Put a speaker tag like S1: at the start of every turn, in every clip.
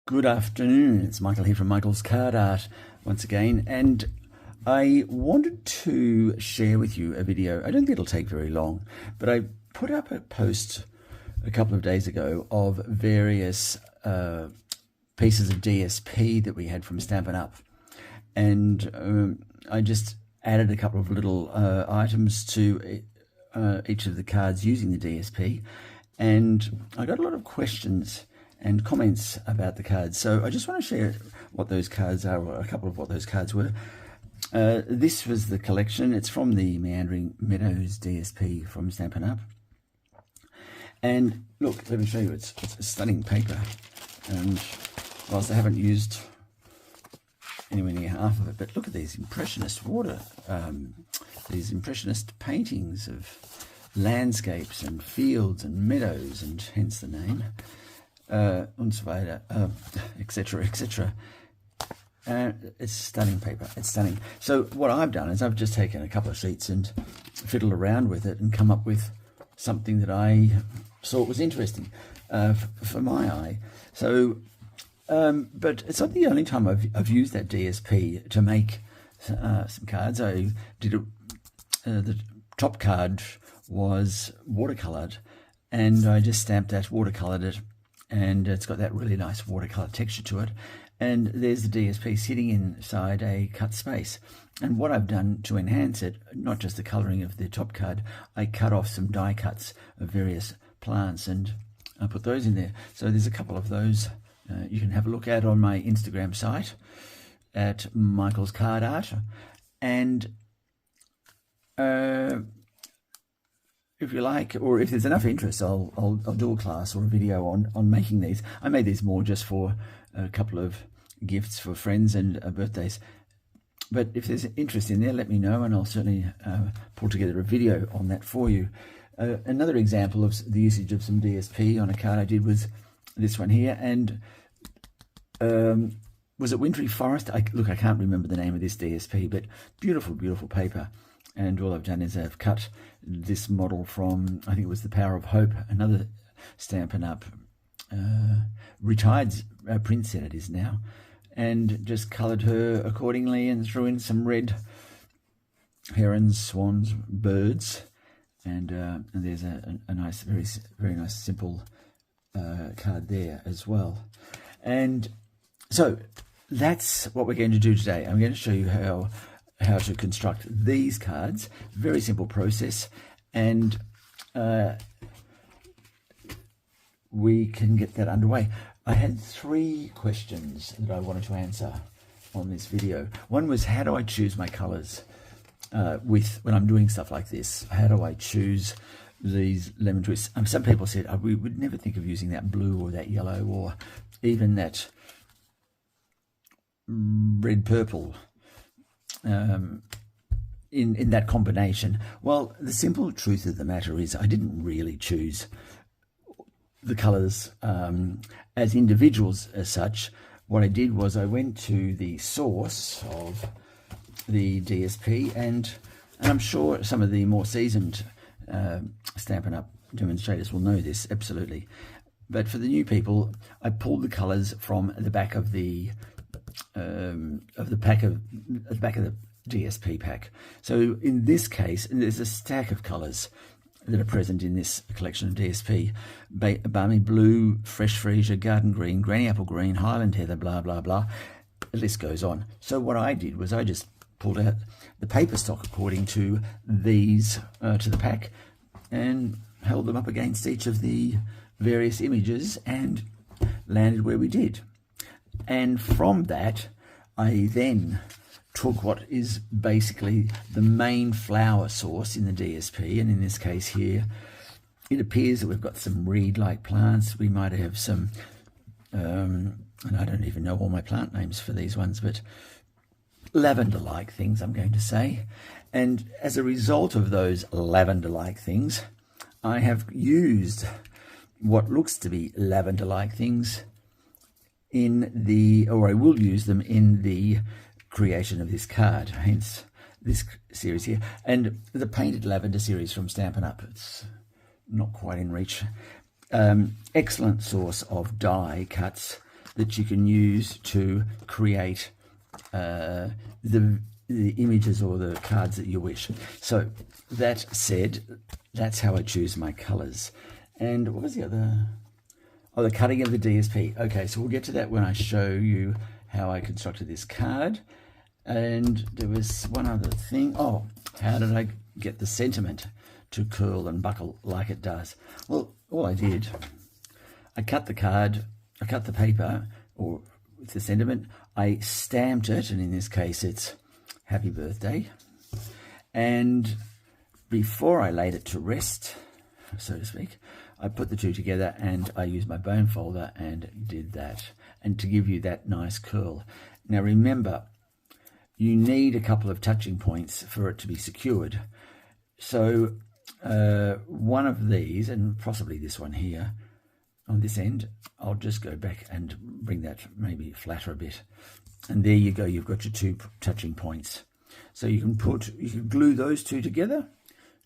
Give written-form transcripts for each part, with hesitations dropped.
S1: Good afternoon, it's Michael here from Michael's Card Art once again, and I wanted to share with you a video. I don't think it'll take very long, but I put up a post a couple of days ago of various pieces of DSP that we had from Stampin' Up, and I just added a couple of little items to each of the cards using the DSP, and I got a lot of questions and comments about the cards. So I just want to share what those cards are, or a couple of what those cards were. This was the collection. It's from the Meandering Meadows DSP from Stampin' Up. And look, let me show you, it's a stunning paper. And whilst I haven't used anywhere near half of it, but look at these impressionist these impressionist paintings of landscapes and fields and meadows, and hence the name. Und so weiter, etc., etc. It's stunning paper. It's stunning. So what I've done is I've just taken a couple of sheets and fiddled around with it and come up with something that I thought was interesting for my eye. So, but it's not the only time I've used that DSP to make some cards. I did the top card was watercolored, and I just stamped that, watercolored it, and it's got that really nice watercolor texture to it. And there's the DSP sitting inside a cut space. And what I've done to enhance it, not just the coloring of the top card, I cut off some die cuts of various plants and I put those in there. So there's a couple of those you can have a look at on my Instagram site at Michael's Card Art. And if you like, or if there's enough interest, I'll do a class or a video on making these. I made these more just for a couple of gifts for friends and birthdays. But if there's interest in there, let me know, and I'll certainly pull together a video on that for you. Another example of the usage of some DSP on a card I did was this one here, and was it Wintry Forest? Look, I can't remember the name of this DSP, but beautiful, beautiful paper. And all I've done is I've cut this model from, I think it was The Power of Hope, another Stampin' Up retired print set it is now, and just coloured her accordingly and threw in some red herons, swans, birds, and there's a nice, very nice, simple card there as well. And so that's what we're going to do today. I'm going to show you how to construct these cards. Very simple process, and we can get that underway. I had 3 questions that I wanted to answer on this video. One was, how do I choose my colors when I'm doing stuff like this? How do I choose these lemon twists? Some people said, we would never think of using that blue or that yellow or even that red purple in that combination. Well, the simple truth of the matter is I didn't really choose the colors as individuals as such. What I did was I went to the source of the DSP, and I'm sure some of the more seasoned Stampin' Up demonstrators will know this absolutely, but for the new people, I pulled the colors from the back of the back of the DSP pack. So in this case, there's a stack of colors that are present in this collection of DSP: balmy blue, fresh freesia, garden green, granny apple green, highland heather, blah blah blah. The list goes on. So what I did was I just pulled out the paper stock according to these to the pack and held them up against each of the various images and landed where we did. And from that, I then took what is basically the main flower source in the DSP, and in this case here, it appears that we've got some reed-like plants. We might have some, and I don't even know all my plant names for these ones, but lavender-like things, I'm going to say. And as a result of those lavender-like things, I have used what looks to be lavender-like things I will use them in the creation of this card, hence this series here. And the Painted Lavender series from Stampin' Up, it's not quite in reach. Excellent source of die cuts that you can use to create the images or the cards that you wish. So that said, that's how I choose my colors. And what was the other? Oh, the cutting of the DSP. Okay, so we'll get to that when I show you how I constructed this card. And there was one other thing. Oh, how did I get the sentiment to curl and buckle like it does? Well, all I did, I cut the card, I cut the paper, or with the sentiment, I stamped it, and in this case it's happy birthday. And before I laid it to rest, so to speak, I put the two together and I used my bone folder and did that, and to give you that nice curl. Now remember, you need a couple of touching points for it to be secured. So one of these, and possibly this one here on this end, I'll just go back and bring that maybe flatter a bit. And there you go, you've got your two touching points. So you can glue those two together,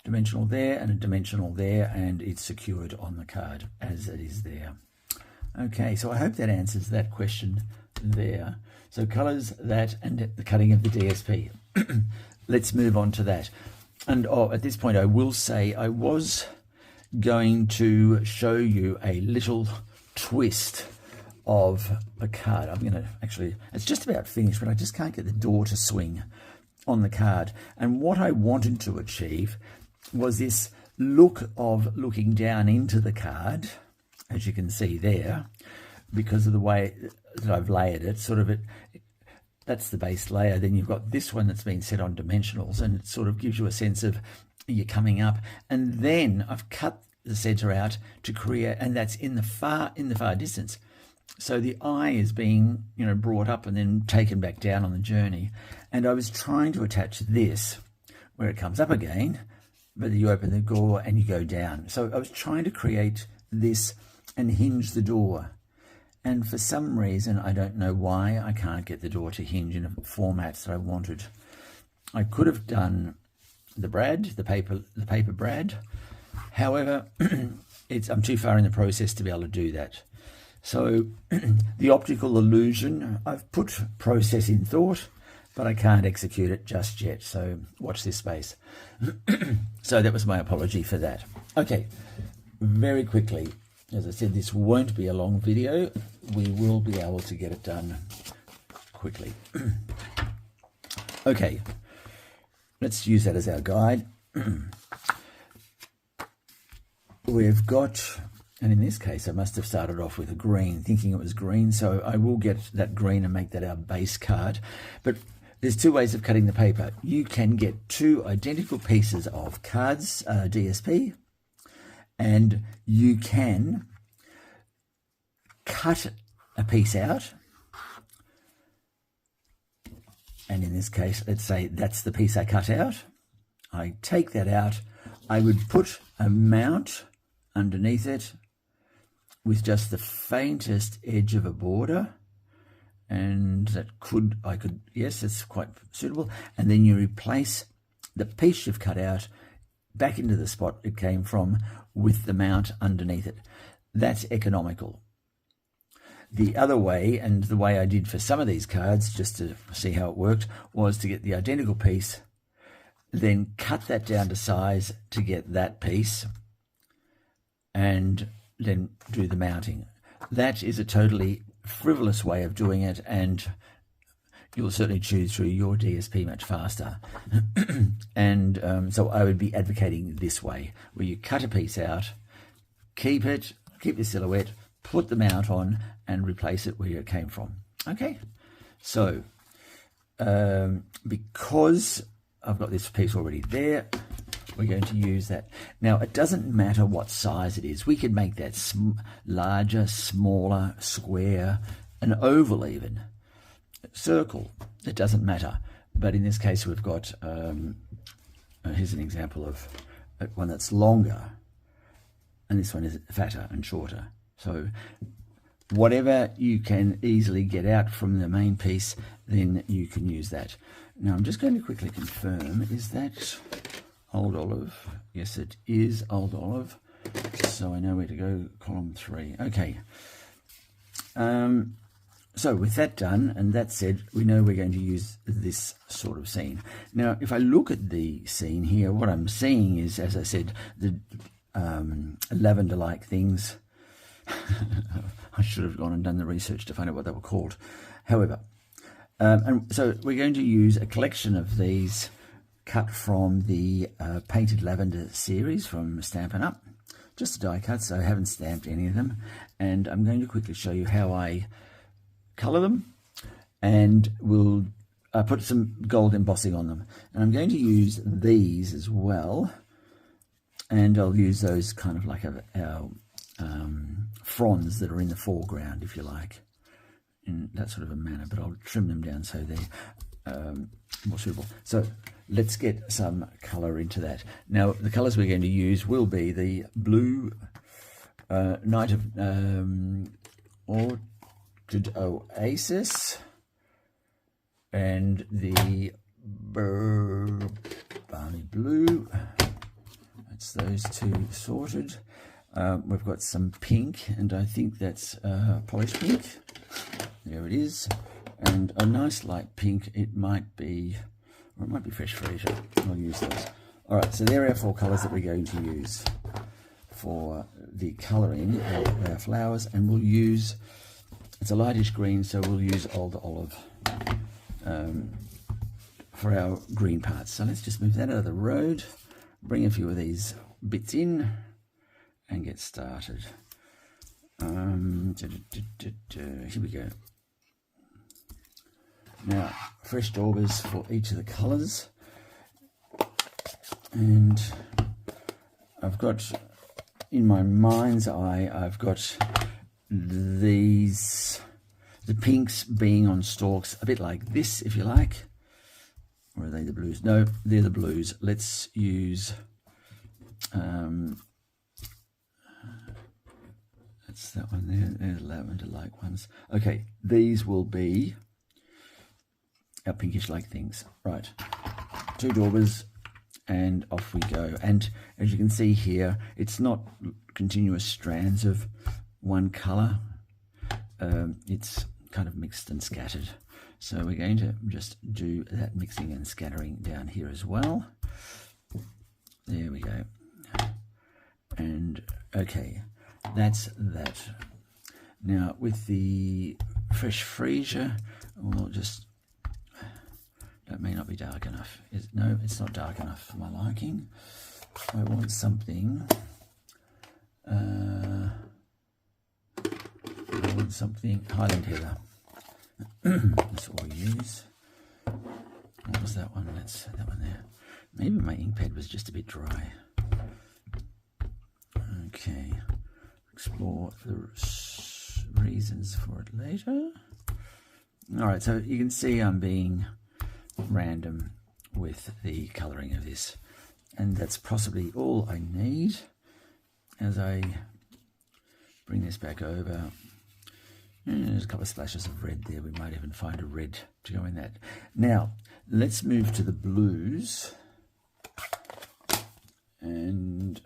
S1: dimensional there and a dimensional there, and it's secured on the card as it is there. Okay, so I hope that answers that question there. So colors, that, and the cutting of the DSP. Let's move on to that. And at this point I will say I was going to show you a little twist of a card. I'm going to actually, it's just about finished, but I just can't get the door to swing on the card. And what I wanted to achieve was this look of looking down into the card, as you can see there, because of the way that I've layered it. That's the base layer. Then you've got this one that's been set on dimensionals, and it sort of gives you a sense of you're coming up. And then I've cut the center out to create, and that's in the far distance. So the eye is being, brought up and then taken back down on the journey. And I was trying to attach this where it comes up again, but you open the door and you go down. So I was trying to create this and hinge the door. And for some reason, I don't know why, I can't get the door to hinge in a format that I wanted. I could have done the paper brad. However, I'm too far in the process to be able to do that. So the optical illusion, I've put process in thought, but I can't execute it just yet. So watch this space. So that was my apology for that. Okay, very quickly. As I said, this won't be a long video. We will be able to get it done quickly. Okay, let's use that as our guide. We've got, and in this case, I must have started off with a green, thinking it was green, so I will get that green and make that our base card. But there's two ways of cutting the paper. You can get two identical pieces of cards, DSP, and you can cut a piece out. And in this case, let's say that's the piece I cut out. I take that out. I would put a mount underneath it with just the faintest edge of a border. And that yes, it's quite suitable. And then you replace the piece you've cut out back into the spot it came from with the mount underneath it. That's economical. The other way, and the way I did for some of these cards, just to see how it worked, was to get the identical piece, then cut that down to size to get that piece, and then do the mounting. That is a totally frivolous way of doing it, and you'll certainly choose through your DSP much faster. And so I would be advocating this way, where you cut a piece out, keep the silhouette, put the mount on, and replace it where it came from. Okay, so because I've got this piece already there, we're going to use that. Now, it doesn't matter what size it is. We could make that larger, smaller, square, an oval even, circle. It doesn't matter. But in this case, we've got, here's an example of one that's longer, and this one is fatter and shorter. So whatever you can easily get out from the main piece, then you can use that. Now, I'm just going to quickly confirm, is that Old Olive? Yes, it is Old Olive. So I know where to go, column 3. Okay. So with that done and that said, we know we're going to use this sort of scene. Now, if I look at the scene here, what I'm seeing is, as I said, the lavender-like things. I should have gone and done the research to find out what they were called. However, and so we're going to use a collection of these cut from the Painted Lavender series from Stampin' Up. Just a die cut, so I haven't stamped any of them. And I'm going to quickly show you how I colour them, and we'll put some gold embossing on them. And I'm going to use these as well, and I'll use those kind of like our fronds that are in the foreground, if you like, in that sort of a manner, but I'll trim them down so they're more suitable. So let's get some colour into that. Now, the colours we're going to use will be the blue Night of Orchid Oasis and the Balmy Blue. That's those two sorted. We've got some pink, and I think that's polished pink. There it is. And a nice light pink. It might be, or it might be fresh freesia. I'll use those. All right, so there are our 4 colours that we're going to use for the colouring of our flowers, and we'll use, it's a lightish green, so we'll use Old Olive for our green parts. So let's just move that out of the road, bring a few of these bits in, and get started. Here we go. Now, fresh daubers for each of the colours, and I've got, in my mind's eye, I've got these, the pinks being on stalks, a bit like this, if you like. Or are they the blues? No, they're the blues. Let's use, that's that one there, they're the lavender-like ones. Okay, these will be our pinkish-like things. Right, 2 daubers, and off we go. And as you can see here, it's not continuous strands of one colour. It's kind of mixed and scattered. So we're going to just do that mixing and scattering down here as well. There we go. And okay, that's that. Now with the fresh freesia, we'll just, that may not be dark enough. No, it's not dark enough for my liking. I want something, Highland Heather. That's what we use. What was that one? That's that one there. Maybe my ink pad was just a bit dry. Okay, explore the reasons for it later. All right, so you can see I'm being random with the colouring of this, and that's possibly all I need. As I bring this back over, there's a couple of splashes of red there. We might even find a red to go in that. Now let's move to the blues, and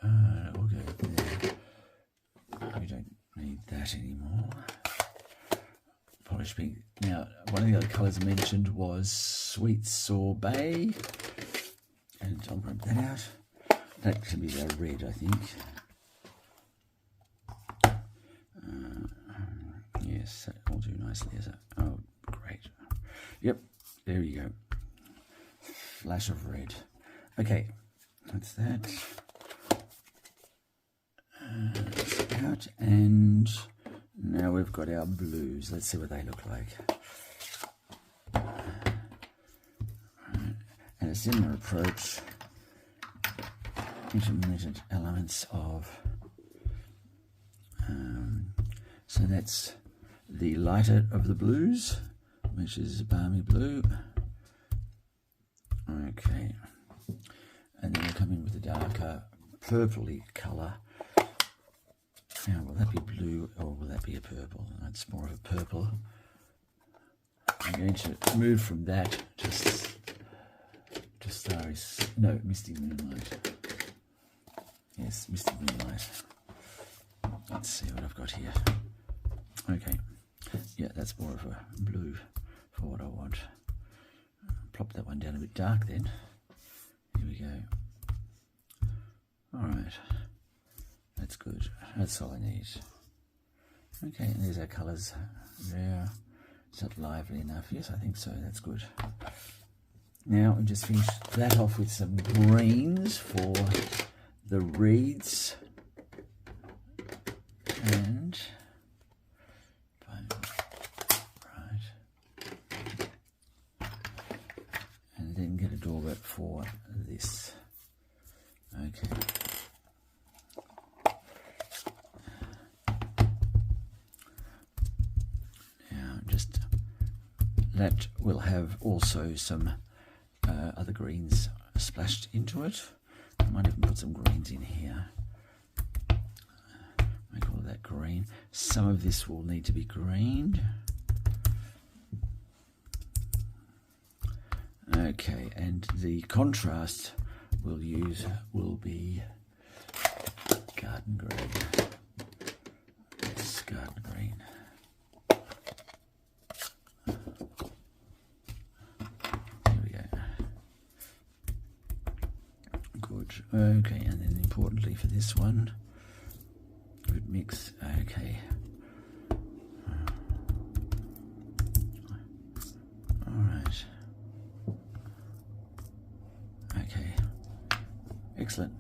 S1: we'll go there. We don't need that anymore. Polished pink. Now, one of the other colours mentioned was Sweet Sorbet, and I'll grab that out. That should be our red, I think. Yes, that will do nicely as a, oh, great. Yep, there you go. Flash of red. Okay, that's that. Out, and now we've got our blues. Let's see what they look like. And a similar approach, intermittent elements of, so that's the lighter of the blues, which is Balmy Blue. Okay, and then we'll come in with the darker purpley colour. Now, will that be blue or will that be a purple? That's more of a purple. I'm going to move from that to Starry, no, Misty Moonlight. Yes, Misty Moonlight. Let's see what I've got here. Okay, yeah, that's more of a blue for what I want. Plop that one down a bit dark then. Here we go. All right, that's good. That's all I need. Okay, and there's our colours there. Is that lively enough? Yes, I think so. That's good. Now we'll just finish that off with some greens for the reeds. And right, and then get a dauber for this. Okay. Now just that will have also some other greens splashed into it. I might even put some greens in here. Make all of that green. Some of this will need to be greened. Okay, and the contrast we'll use will be garden green. Yes, garden green. Here we go. Good. Okay, and then importantly for this one, good mix. Okay. All right. Okay. Excellent.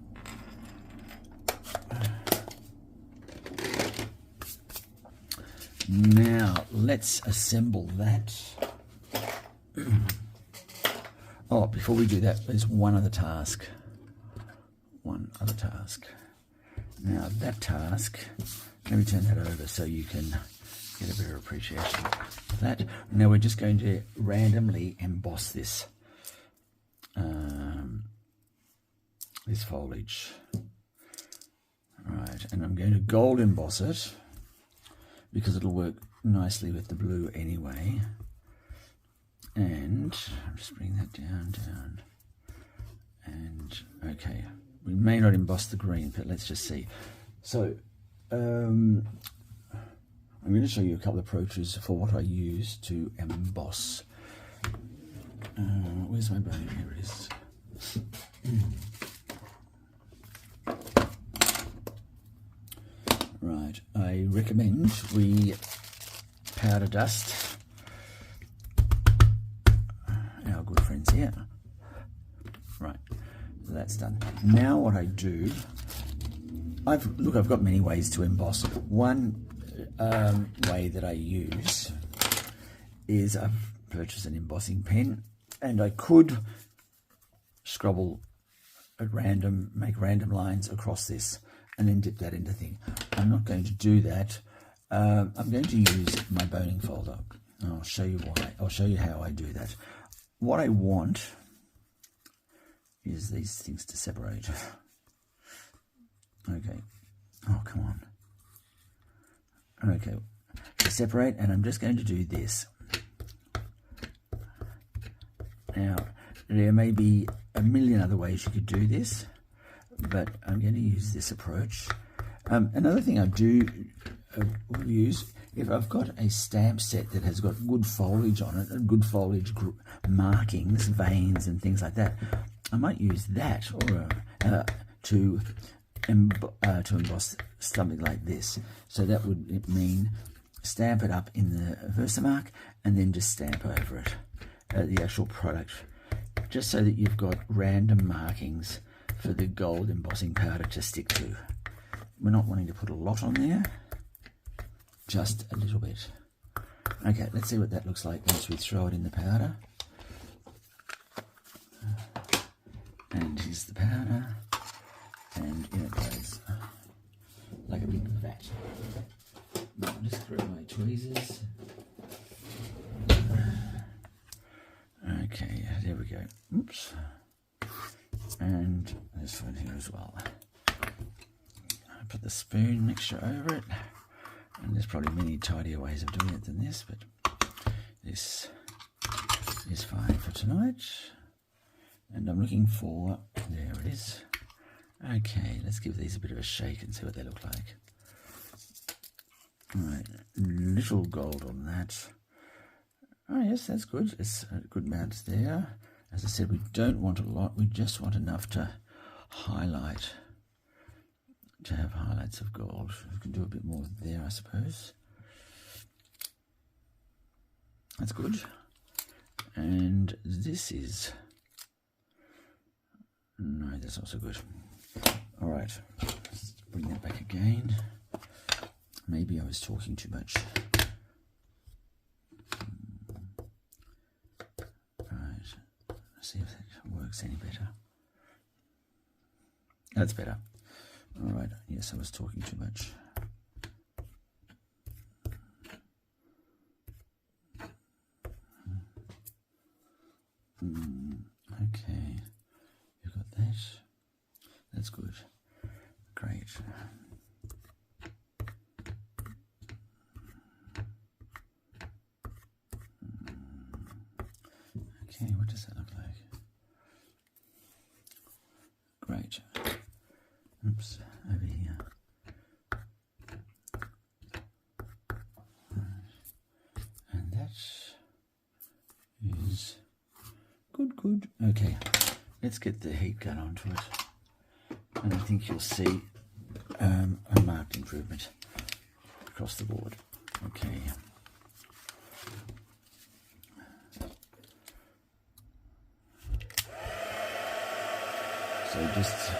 S1: Now let's assemble that. Oh, before we do that, there's one other task. Now that task, let me turn that over so you can get a better appreciation of that. Now we're just going to randomly emboss this this foliage. Right, and I'm going to gold emboss it because it'll work nicely with the blue anyway. And I'll just bring that down. And okay, we may not emboss the green, but let's just see. So I'm going to show you a couple of approaches for what I use to emboss. Where's my bone? Here it is. Right, I recommend we powder dust our good friends here. Right, that's done. Now what I do, I've got many ways to emboss. One way that I use is I've purchased an embossing pen, and I could scrabble at random, make random lines across this, and then dip that into thing. I'm not going to do that. I'm going to use my boning folder. I'll show you why. I'll show you how I do that. What I want is these things to separate. Okay. Oh, come on. Okay. To separate, and I'm just going to do this. Now, there may be a million other ways you could do this, but I'm going to use this approach. Another thing I do use, if I've got a stamp set that has got good foliage on it, and good foliage markings, veins and things like that, I might use that or to emboss something like this. So that would mean stamp it up in the Versamark and then just stamp over it, the actual product, just so that you've got random markings for the gold embossing powder to stick to. We're not wanting to put a lot on there, just a little bit. Okay, let's see what that looks like once we throw it in the powder. And here's the powder, and in it goes like a big vat. I'll just throw my tweezers. Okay, there we go. Oops. And this one here as well. I put the spoon mixture over it, and there's probably many tidier ways of doing it than this, but this is fine for tonight. And I'm looking for, there it is. Okay, let's give these a bit of a shake and see what they look like. All right, little gold on that. Oh yes, that's good. It's a good amount there. As I said, we don't want a lot. We just want enough to highlight, to have highlights of gold. We can do a bit more there, I suppose. That's good. And this is, no, that's also good. All right, let's bring that back again. Maybe I was talking too much. Right, let's see if that works any better. That's better. All right, yes, I was talking too much. Okay, you got that. That's good. Great. Okay, what does that look like? Great. Oops, over here. And that is good. Okay, let's get the heat gun onto it. And I think you'll see a marked improvement across the board. Okay. So just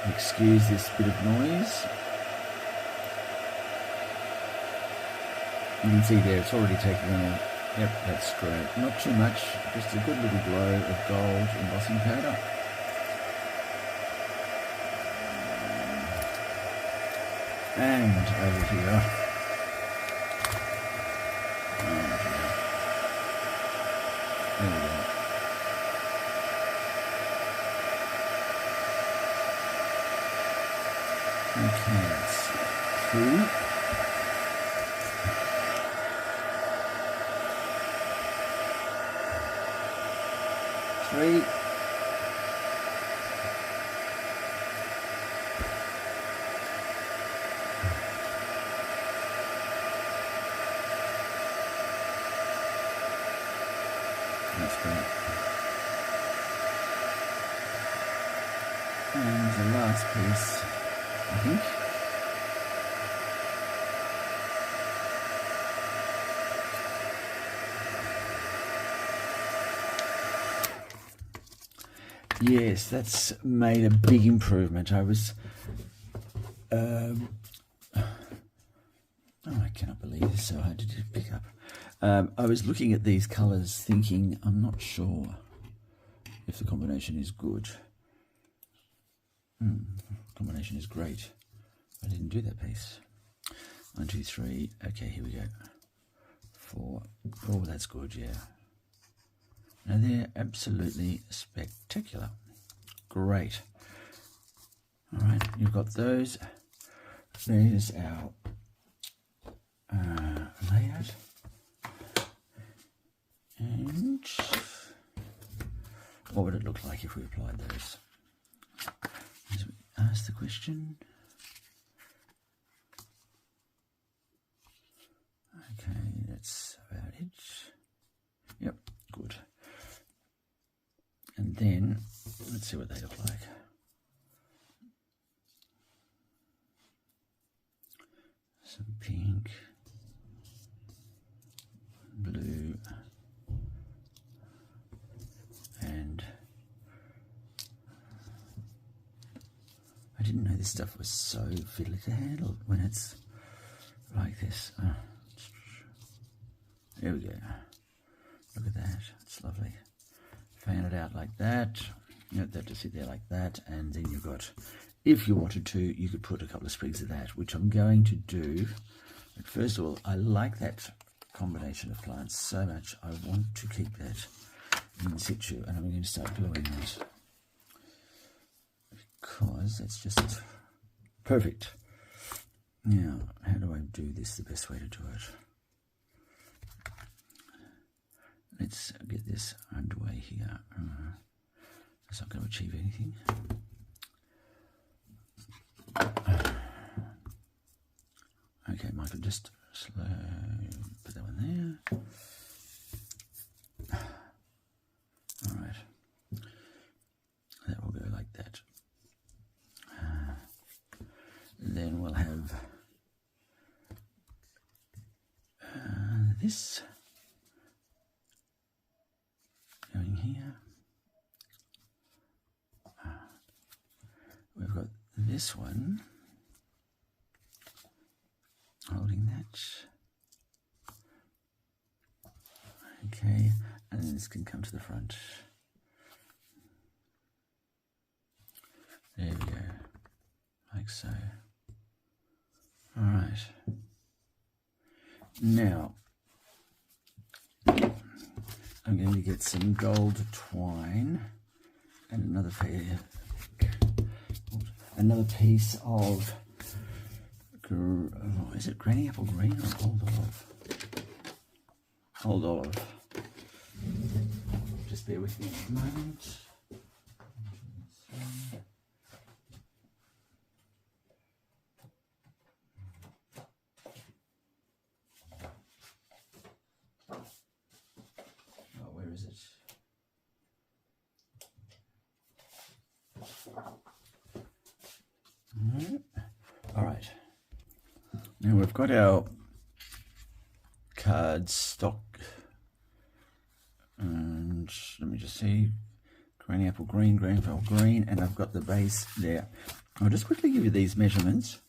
S1: excuse this bit of noise. You can see there it's already taken on. Yep, that's great. Not too much, just a good little glow of gold embossing powder. And over here. There we go. Okay, that's 2. 3. That's great. And the last piece, I think. Yes, that's made a big improvement. I was, oh, I cannot believe it's so hard to pick up. I was looking at these colours thinking, I'm not sure if the combination is good. Combination is great. I didn't do that piece. 1, 2, 3. Okay, here we go. 4. Oh, that's good, yeah. Now they're absolutely spectacular. Great. All right, you've got those. There's our layout. And what would it look like if we applied those? As we ask the question. Okay, that's about it. Yep, good. And then, let's see what they look like. Some pink, blue, and I didn't know this stuff was so fiddly to handle when it's like this. Oh, there we go. Look at that, it's lovely. Fan it out like that. You want that to sit there like that, and then you've got, if you wanted to, you could put a couple of sprigs of that, which I'm going to do. But first of all, I like that combination of plants so much. I want to keep that in situ, and I'm going to start gluing that because that's just perfect. Now, how do I do this the best way to do it? Let's get this underway here. That's not going to achieve anything. Okay, Michael, just slow, put that one there. All right, that will go like that. Then we'll have this going here. We've got this one holding that. Okay, and then this can come to the front. There we go, like so. All right. Now, I'm going to get some gold twine and another piece of, is it granny apple green or old olive? Old olive. Just bear with me a moment. All right, now we've got our card stock, and let me just see, granny apple green, Granville green, and I've got the base there. I'll just quickly give you these measurements.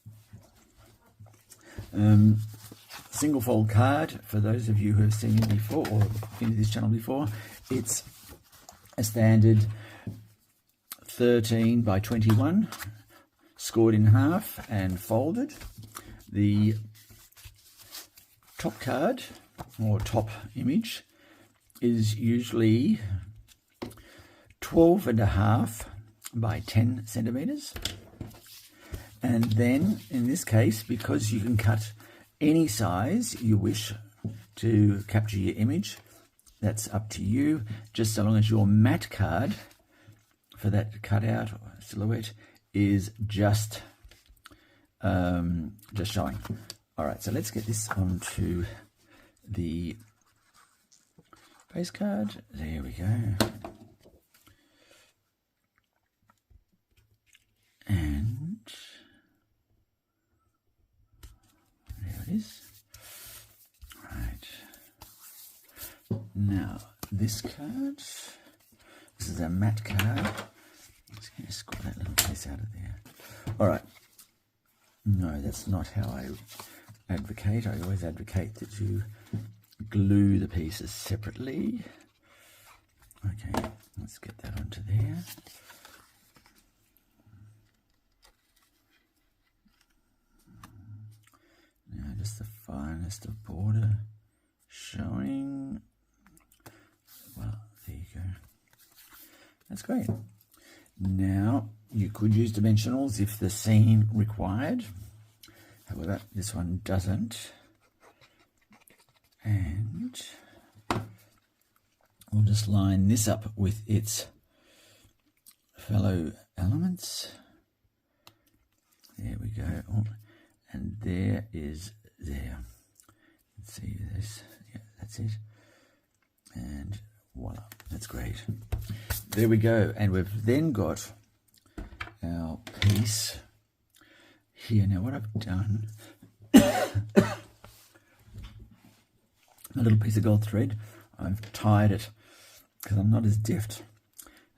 S1: Single fold card, for those of you who have seen me before or been to this channel before, it's a standard 13 by 21, scored in half and folded. The top card or top image is usually 12.5 by 10 centimeters. And then in this case, because you can cut any size you wish to capture your image, that's up to you, just so long as your matte card for that cutout or silhouette is just showing. All right, so let's get this onto the base card. There we go. And there it is. All right. Now, this card, this is a matte card. Just going to score that little piece out of there. All right. No, that's not how I advocate. I always advocate that you glue the pieces separately. Okay, let's get that onto there. Now, just the finest of border showing. Well, there you go. That's great. Now, you could use dimensionals if the scene required. However, this one doesn't. And we'll just line this up with its fellow elements. There we go. Oh, and there is there. Let's see this. Yeah, that's it. And voila, that's great. There we go. And we've then got our piece here. Now what I've done, a little piece of gold thread, I've tied it because I'm not as deft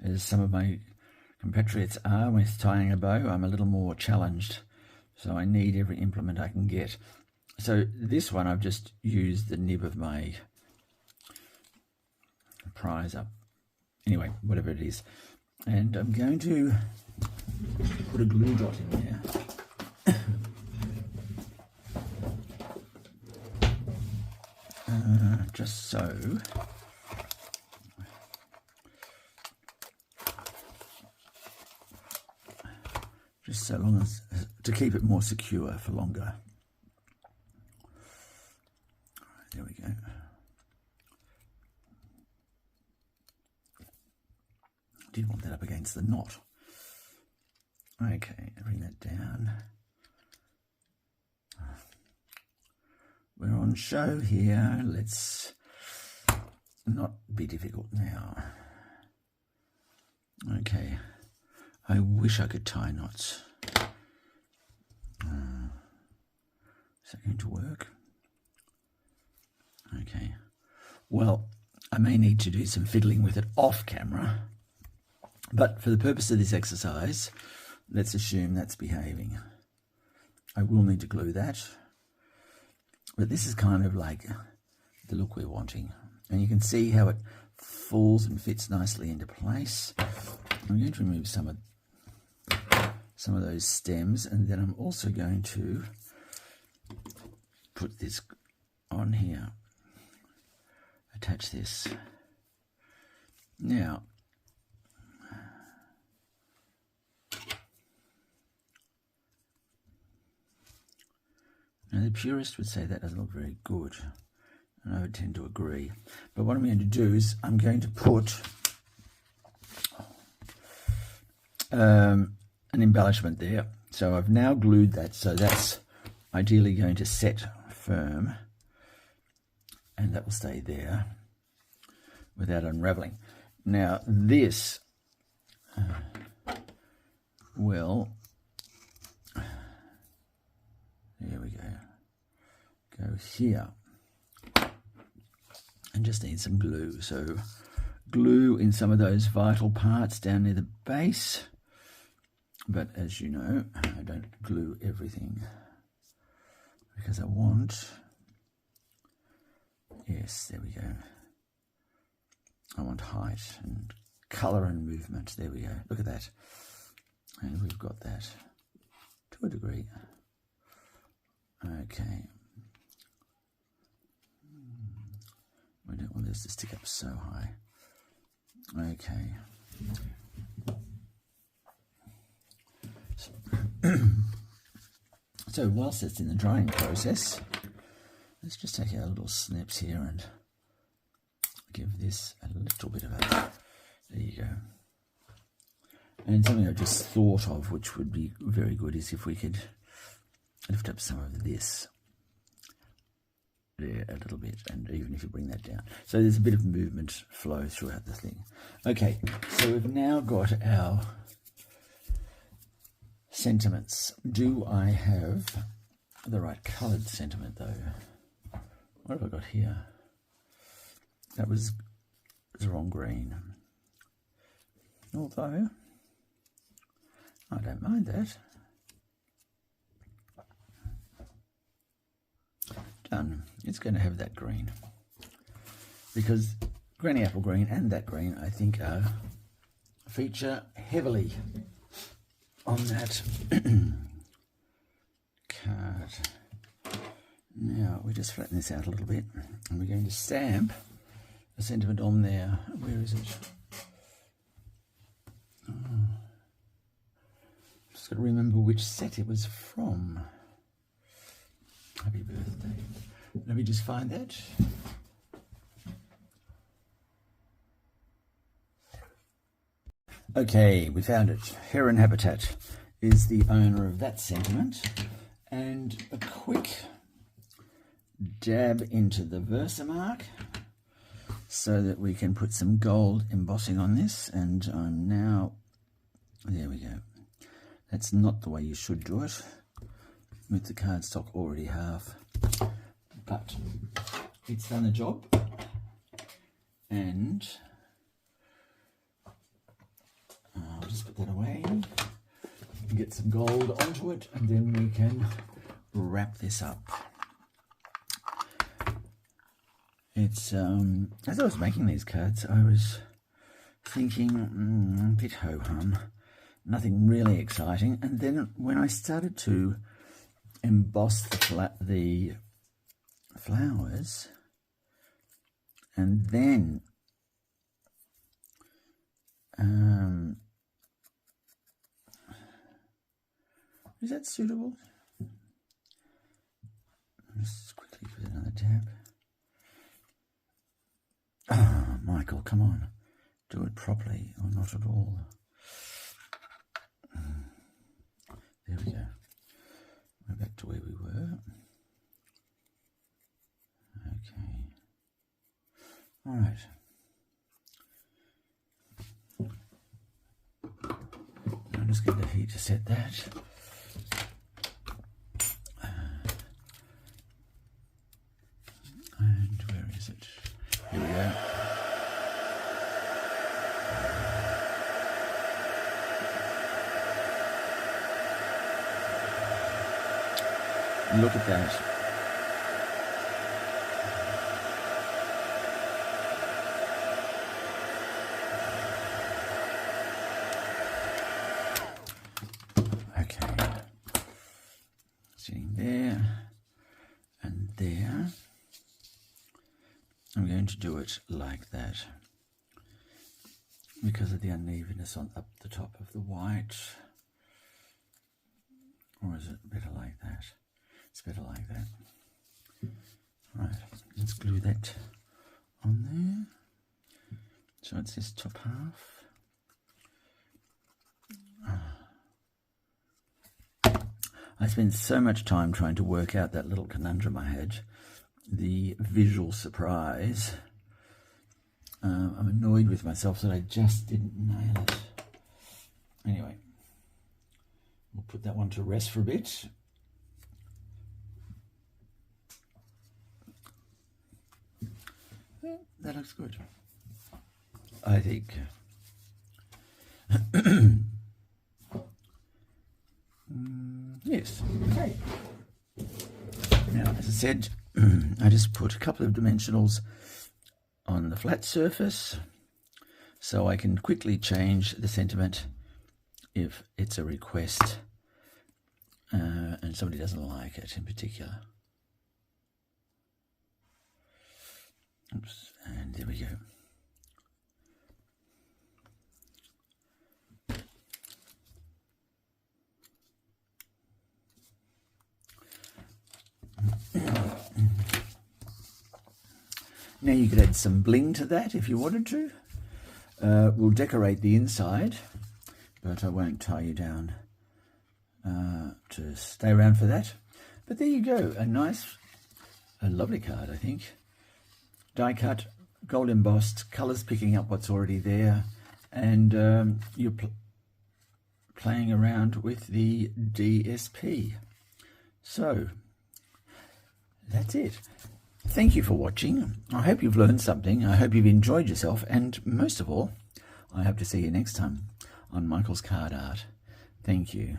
S1: as some of my compatriots are with tying a bow. I'm a little more challenged, so I need every implement I can get. So this one I've just used the nib of my prize up, anyway, whatever it is, and I'm going to put a glue dot in there. Just so. Just so long as, to keep it more secure for longer. There we go. Did want that up against the knot. Okay, bring that down. show here. Let's not be difficult now. Okay, I wish I could tie knots. Is that going to work? Okay, well, I may need to do some fiddling with it off camera, but for the purpose of this exercise, let's assume that's behaving. I will need to glue that, but this is kind of like the look we're wanting. And you can see how it falls and fits nicely into place. I'm going to remove some of those stems, and then I'm also going to put this on here. Attach this. Now, the purist would say that doesn't look very good, and I would tend to agree. But what I'm going to do is I'm going to put an embellishment there. So I've now glued that, so that's ideally going to set firm, and that will stay there without unraveling. Now this will, there we go here, and just need some glue. So glue in some of those vital parts down near the base, but as you know, I don't glue everything because I want, yes, there we go, I want height and colour and movement. There we go, look at that, and we've got that to a degree. Okay, we don't want this to stick up so high. Okay, so whilst it's in the drying process, let's just take our little snips here and give this a little bit of a, there you go. And something I just thought of which would be very good is if we could lift up some of this there a little bit, and even if you bring that down, so there's a bit of movement flow throughout the thing. Okay, so we've now got our sentiments. Do I have the right coloured sentiment though? What have I got here? That was the wrong green, although I don't mind that. Done. It's going to have that green, because granny apple green and that green I think feature heavily on that card. Now we just flatten this out a little bit, and we're going to stamp a sentiment on there. Where is it? Just got to remember which set it was from. Happy birthday. Let me just find that. Okay, we found it. Heron Habitat is the owner of that sentiment. And a quick dab into the Versamark so that we can put some gold embossing on this. And I'm now, there we go. That's not the way you should do it, with the cardstock already half, but it's done the job. And I'll just put that away, get some gold onto it, and then we can wrap this up. It's as I was making these cards, I was thinking a bit ho-hum, nothing really exciting. And then when I started to emboss the flowers, and then is that suitable? Just quickly give it another dab. Oh, Michael, come on, do it properly or not at all. There we go. We're back to where we were. All right. I'm just going to heat to set that. And where is it? Here we go. Look at that. Okay. Sitting there and there. I'm going to do it like that because of the unevenness on up the top of the white. Or is it better like that? It's better like that. Right, let's glue that on there. So it's this top half. I spent so much time trying to work out that little conundrum I had, the visual surprise. I'm annoyed with myself that I just didn't nail it. Anyway, we'll put that one to rest for a bit. That looks good, I think. Yes. Okay. Now, as I said, I just put a couple of dimensionals on the flat surface so I can quickly change the sentiment if it's a request and somebody doesn't like it in particular. Oops, and there we go. Now you could add some bling to that if you wanted to. We'll decorate the inside, but I won't tie you down to stay around for that. But there you go, a lovely card, I think. Die cut, gold embossed, colours picking up what's already there, and you're playing around with the DSP. So, that's it. Thank you for watching. I hope you've learned something. I hope you've enjoyed yourself, and most of all, I hope to see you next time on Michael's Card Art. Thank you.